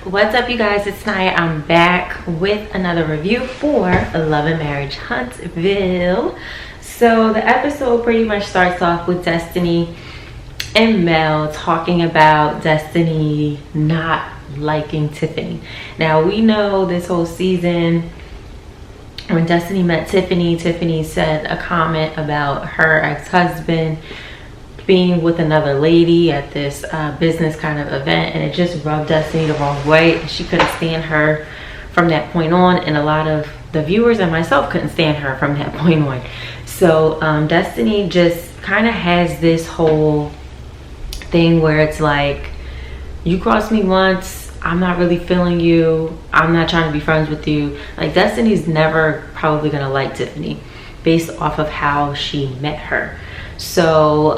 What's up, you guys? It's Naya. I'm back with another review for Love and Marriage Huntsville. So the episode pretty much starts off with Destiny and Mel talking about Destiny not liking Tiffany. Now we know this whole season when Destiny met Tiffany, Tiffany said a comment about her ex-husband being with another lady at this business kind of event, and it just rubbed Destiny the wrong way. She couldn't stand her from that point on, and a lot of the viewers and myself couldn't stand her from that point on. So Destiny just kind of has this whole thing where it's like, you crossed me once, I'm not really feeling you, I'm not trying to be friends with you. Like, Destiny's never probably gonna like Tiffany based off of how she met her. So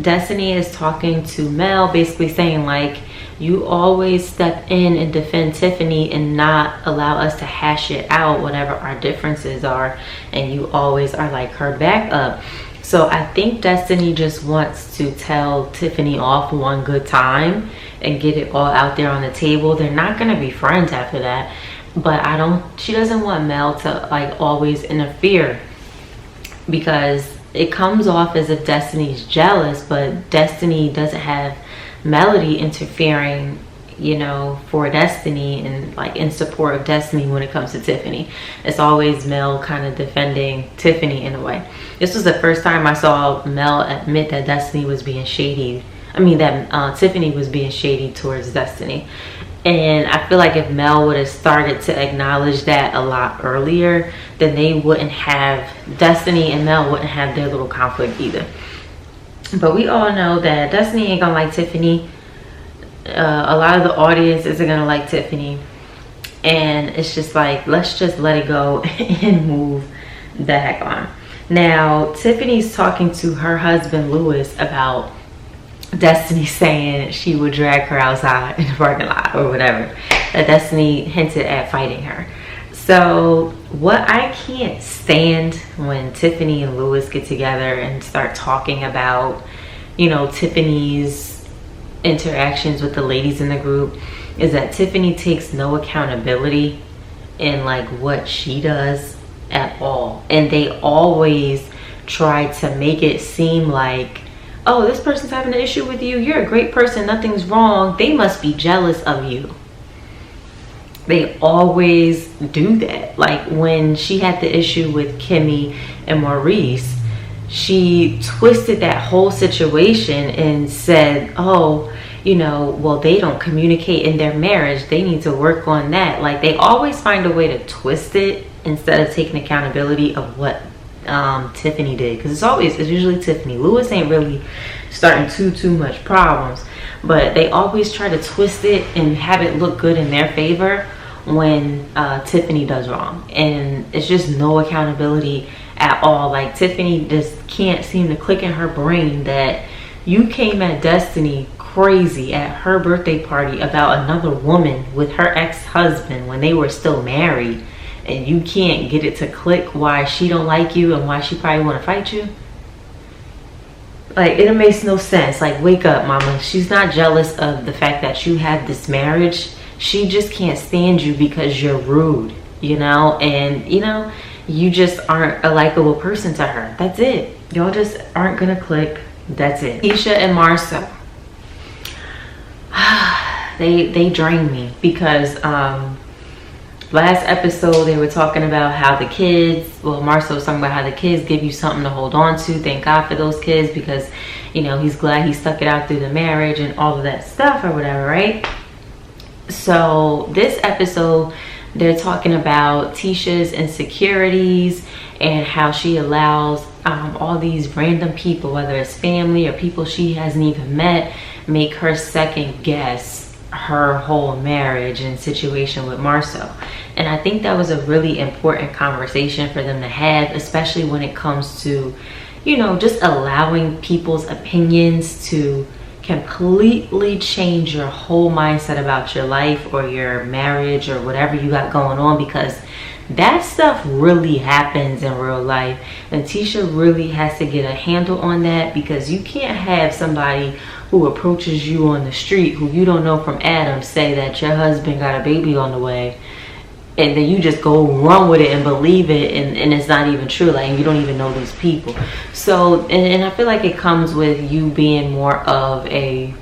Destiny is talking to Mel, basically saying like, you always step in and defend Tiffany and not allow us to hash it out, whatever our differences are, and you always are like her backup. So I think Destiny just wants to tell Tiffany off one good time and get it all out there on the table. They're not gonna be friends after that, but she doesn't want Mel to like always interfere, because it comes off as if Destiny's jealous, but Destiny doesn't have Melody interfering, you know, for Destiny and like in support of Destiny when it comes to Tiffany. It's always Mel kind of defending Tiffany in a way. This was the first time I saw Mel admit that Destiny was being shady. That Tiffany was being shady towards Destiny. And I feel like if Mel would have started to acknowledge that a lot earlier, then they wouldn't have, Destiny and Mel wouldn't have their little conflict either. But we all know that Destiny ain't gonna like Tiffany. A lot of the audience isn't gonna like Tiffany. And it's just like, let's just let it go and move the heck on. Now, Tiffany's talking to her husband, Lewis, about Destiny saying she would drag her outside in the parking lot or whatever. That Destiny hinted at fighting her. So what I can't stand when Tiffany and Lewis get together and start talking about, you know, Tiffany's interactions with the ladies in the group is that Tiffany takes no accountability in like what she does at all. And they always try to make it seem like, oh, this person's having an issue with you, you're a great person, nothing's wrong, they must be jealous of you. They always do that. Like when she had the issue with Kimmy and Maurice, she twisted that whole situation and said, oh, you know, well, they don't communicate in their marriage, they need to work on that. Like, they always find a way to twist it instead of taking accountability of what Tiffany did, because it's usually Tiffany. Lewis ain't really starting too much problems, but they always try to twist it and have it look good in their favor when Tiffany does wrong, and it's just no accountability at all. Like, Tiffany just can't seem to click in her brain that you came at Destiny crazy at her birthday party about another woman with her ex-husband when they were still married, and you can't get it to click why she don't like you and why she probably want to fight you. Like, it makes no sense. Like, wake up, mama. She's not jealous of the fact that you had this marriage. She just can't stand you because you're rude, you know, and you know, you just aren't a likable person to her. That's it. Y'all just aren't gonna click. That's it. Tisha and Marsau, they drain me, because last episode they were talking about how the kids, well, Marsau was talking about how the kids give you something to hold on to. Thank God for those kids, because, you know, he's glad he stuck it out through the marriage and all of that stuff or whatever, right? So this episode, they're talking about Tisha's insecurities and how she allows all these random people, whether it's family or people she hasn't even met, make her second guess her whole marriage and situation with Marsau. And I think that was a really important conversation for them to have, especially when it comes to, you know, just allowing people's opinions to completely change your whole mindset about your life or your marriage or whatever you got going on, because that stuff really happens in real life, and Tisha really has to get a handle on that, because you can't have somebody who approaches you on the street, who you don't know from Adam, say that your husband got a baby on the way, and then you just go run with it and believe it, and it's not even true, like, you don't even know these people. So and I feel like it comes with you being more of a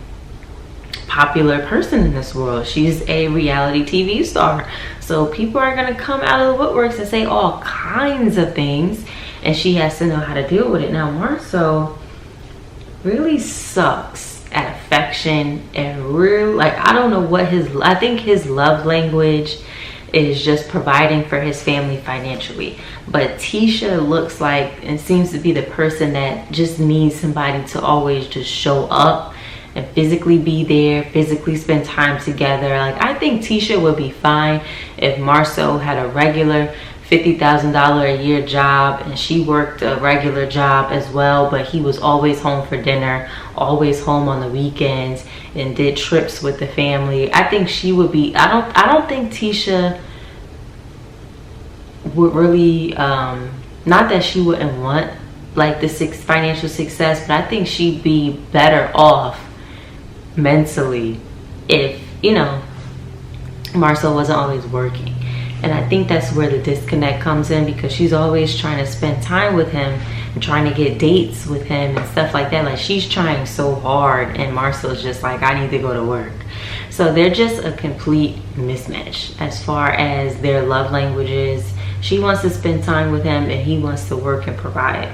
popular person in this world. She's a reality TV star, so people are gonna come out of the woodworks and say all kinds of things, and she has to know how to deal with it. Now Marsau really sucks at affection, and real, like, I don't know what I think his love language is just providing for his family financially. But Tisha looks like and seems to be the person that just needs somebody to always just show up and physically be there, physically spend time together. Like, I think Tisha would be fine if Marsau had a regular $50,000 a year job and she worked a regular job as well, but he was always home for dinner, always home on the weekends, and did trips with the family. I think she would be, I don't think Tisha would really, not that she wouldn't want like the financial success, but I think she'd be better off mentally if, you know, Marsau wasn't always working. And I think that's where the disconnect comes in, because she's always trying to spend time with him and trying to get dates with him and stuff like that. Like, she's trying so hard, and Marsau's just like, I need to go to work. So they're just a complete mismatch as far as their love languages. She wants to spend time with him, and he wants to work and provide.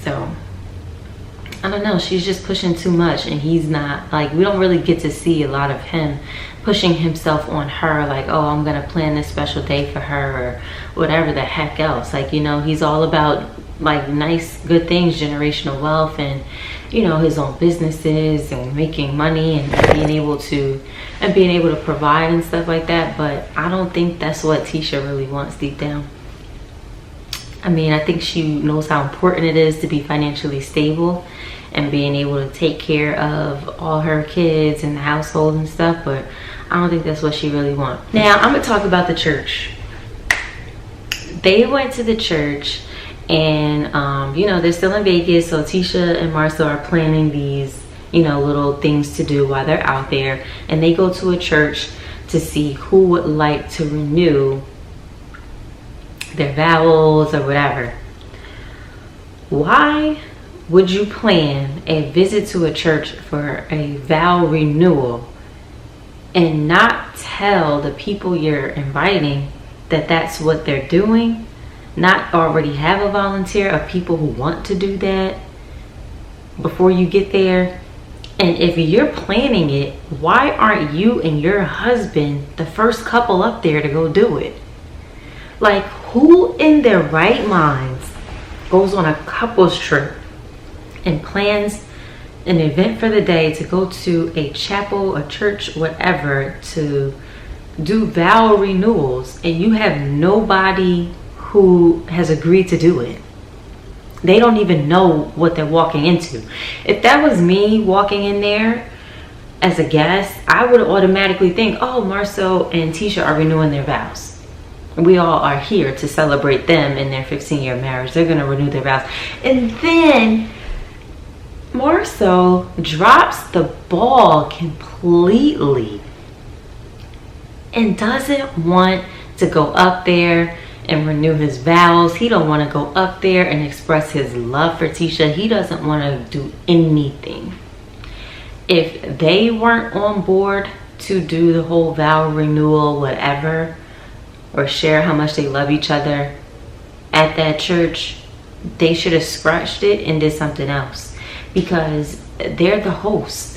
So I don't know, she's just pushing too much, and he's not, like, we don't really get to see a lot of him pushing himself on her, like, oh, I'm gonna plan this special day for her or whatever the heck else. Like, you know, he's all about like nice, good things, generational wealth, and, you know, his own businesses and making money and being able to provide and stuff like that. But I don't think that's what Tisha really wants deep down. I mean, I think she knows how important it is to be financially stable and being able to take care of all her kids and the household and stuff, but I don't think that's what she really wants. Now, I'm gonna talk about the church. They went to the church, and you know, they're still in Vegas, so Tisha and Marsau are planning these, you know, little things to do while they're out there, and they go to a church to see who would like to renew their vows or whatever. Why would you plan a visit to a church for a vow renewal and not tell the people you're inviting that that's what they're doing? Not already have a volunteer of people who want to do that before you get there? And if you're planning it, why aren't you and your husband the first couple up there to go do it? Like, who in their right minds goes on a couples trip and plans an event for the day to go to a chapel, a church, whatever, to do vow renewals, and you have nobody who has agreed to do it? They don't even know what they're walking into. If that was me walking in there as a guest, I would automatically think, oh, Marsau and Tisha are renewing their vows. We all are here to celebrate them in their 15-year marriage. They're going to renew their vows. And then Marsau drops the ball completely and doesn't want to go up there and renew his vows. He don't want to go up there and express his love for Tisha. He doesn't want to do anything. If they weren't on board to do the whole vow renewal, whatever, or share how much they love each other at that church, they should have scratched it and did something else, because they're the host.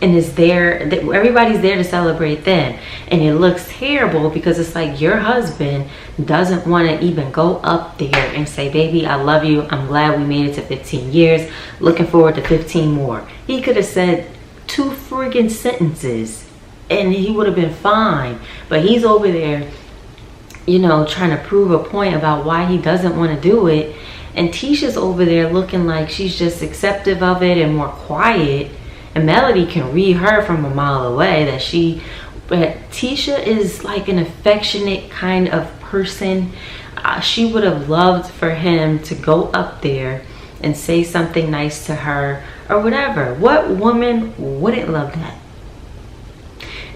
And it's there, everybody's there to celebrate them. And it looks terrible because it's like your husband doesn't want to even go up there and say, baby, I love you. I'm glad we made it to 15 years. Looking forward to 15 more. He could have said 2 friggin' sentences and he would have been fine. But he's over there, you know, trying to prove a point about why he doesn't want to do it. And Tisha's over there looking like she's just acceptive of it and more quiet. And Melody can read her from a mile away that but Tisha is like an affectionate kind of person. She would have loved for him to go up there and say something nice to her or whatever. What woman wouldn't love that?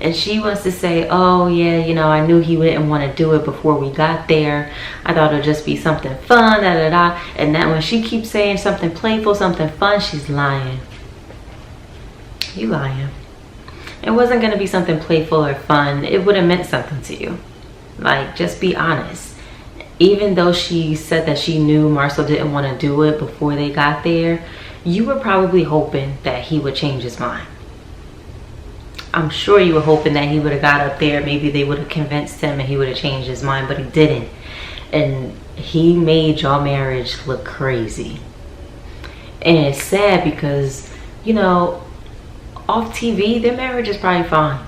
And she wants to say, oh yeah, you know, I knew he didn't want to do it before we got there. I thought it would just be something fun, da da da. And that when she keeps saying something playful, something fun, she's lying. You lying. It wasn't going to be something playful or fun. It would have meant something to you. Like, just be honest. Even though she said that she knew Marsau didn't want to do it before they got there, you were probably hoping that he would change his mind. I'm sure you were hoping that he would have got up there. Maybe they would have convinced him and he would have changed his mind, but he didn't. And he made your marriage look crazy. And it's sad because, you know, off TV, their marriage is probably fine.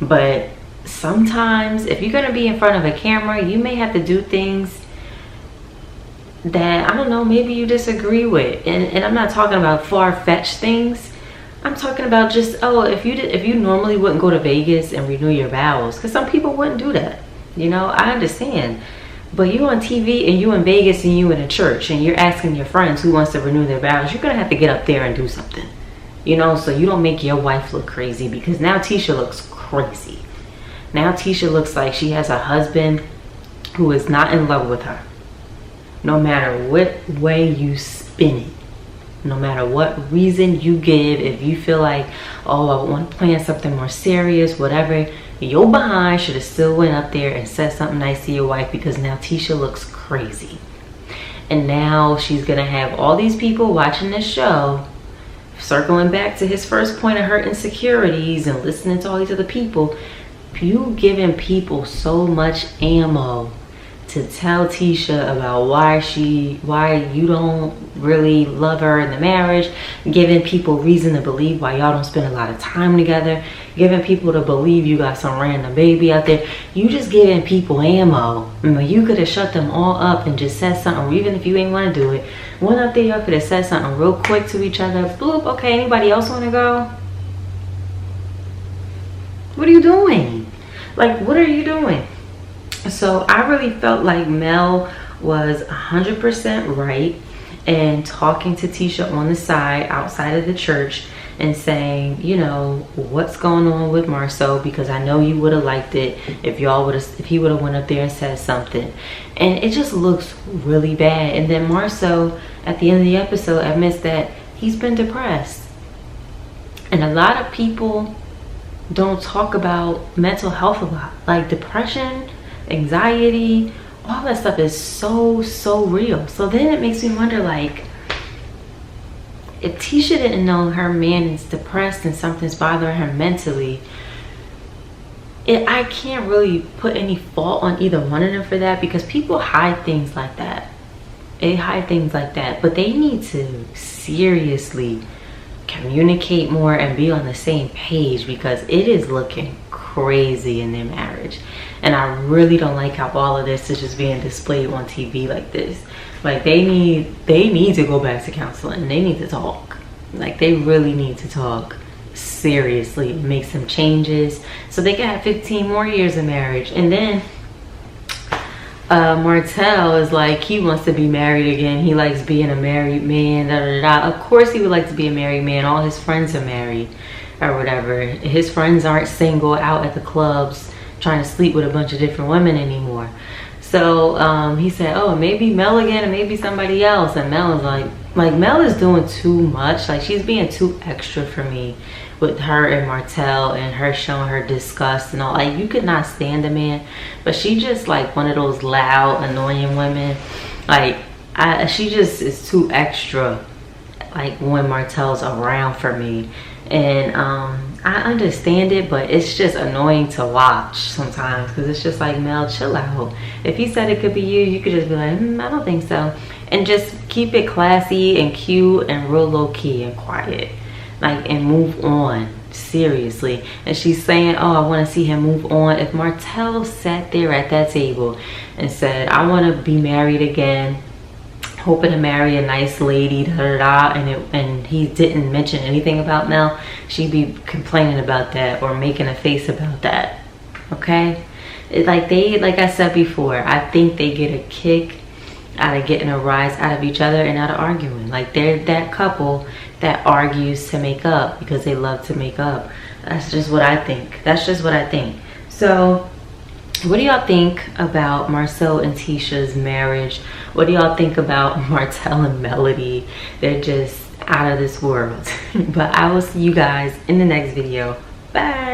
But sometimes, if you're going to be in front of a camera, you may have to do things that, I don't know, maybe you disagree with. And I'm not talking about far-fetched things. I'm talking about just, oh, if you normally wouldn't go to Vegas and renew your vows, because some people wouldn't do that. You know, I understand. But you on TV and you in Vegas and you in a church and you're asking your friends who wants to renew their vows, you're going to have to get up there and do something. You know, so you don't make your wife look crazy, because now Tisha looks crazy. Now Tisha looks like she has a husband who is not in love with her. No matter what way you spin it. No matter what reason you give, if you feel like, oh, I want to plan something more serious, whatever, your behind should have still went up there and said something nice to your wife, because now Tisha looks crazy. And now she's going to have all these people watching this show, circling back to his first point of her insecurities and listening to all these other people. You giving people so much ammo to tell Tisha about why you don't really love her in the marriage, giving people reason to believe why y'all don't spend a lot of time together, giving people to believe you got some random baby out there. You just giving people ammo. I mean, you could have shut them all up and just said something, or even if you ain't want to do it, went up there, y'all could have said something real quick to each other. Bloop, okay, anybody else want to go? What are you doing? Like, what are you doing? So I really felt like Mel was 100% right in talking to Tisha on the side, outside of the church, and saying, you know, what's going on with Marsau, because I know you would have liked it if he would have went up there and said something. And it just looks really bad. And then Marsau, at the end of the episode, admits that he's been depressed. And a lot of people don't talk about mental health a lot. Like depression, anxiety, all that stuff is so real. So then it makes me wonder, like, if Tisha didn't know her man is depressed and something's bothering her mentally, I can't really put any fault on either one of them for that, because people hide things like that. They hide things like that, but they need to seriously communicate more and be on the same page, because it is looking crazy in their marriage. And I really don't like how all of this is just being displayed on TV like this. Like, they need to go back to counseling. They need to talk. Like, they really need to talk seriously, make some changes so they can have 15 more years of marriage. And then Martell is like, he wants to be married again. He likes being a married man, da, da, da. Of course he would like to be a married man. All his friends are married or whatever. His friends aren't single out at the clubs trying to sleep with a bunch of different women anymore. So he said, oh, maybe Mel again, and maybe somebody else. And Mel is like Mel is doing too much. Like, she's being too extra for me with her and Martell, and her showing her disgust and all. Like, you could not stand a man, but she just like one of those loud, annoying women. Like, she just is too extra, like, when Martell's around for me. And I understand it, but it's just annoying to watch sometimes, because it's just like, Mel, chill out. If he said it could be you, you could just be like, I don't think so, and just keep it classy and cute and real low-key and quiet, like, and move on seriously. And she's saying, oh, I want to see him move on. If Martell sat there at that table and said, I want to be married again, hoping to marry a nice lady, da, da, da, and he didn't mention anything about Mel, she'd be complaining about that or making a face about that. Okay? Like I said before, I think they get a kick out of getting a rise out of each other and out of arguing. Like, they're that couple that argues to make up because they love to make up. That's just what I think. That's just what I think. So what do y'all think about Marsau and Tisha's marriage? What do y'all think about Martell and Melody? They're just out of this world. But I will see you guys in the next video. Bye.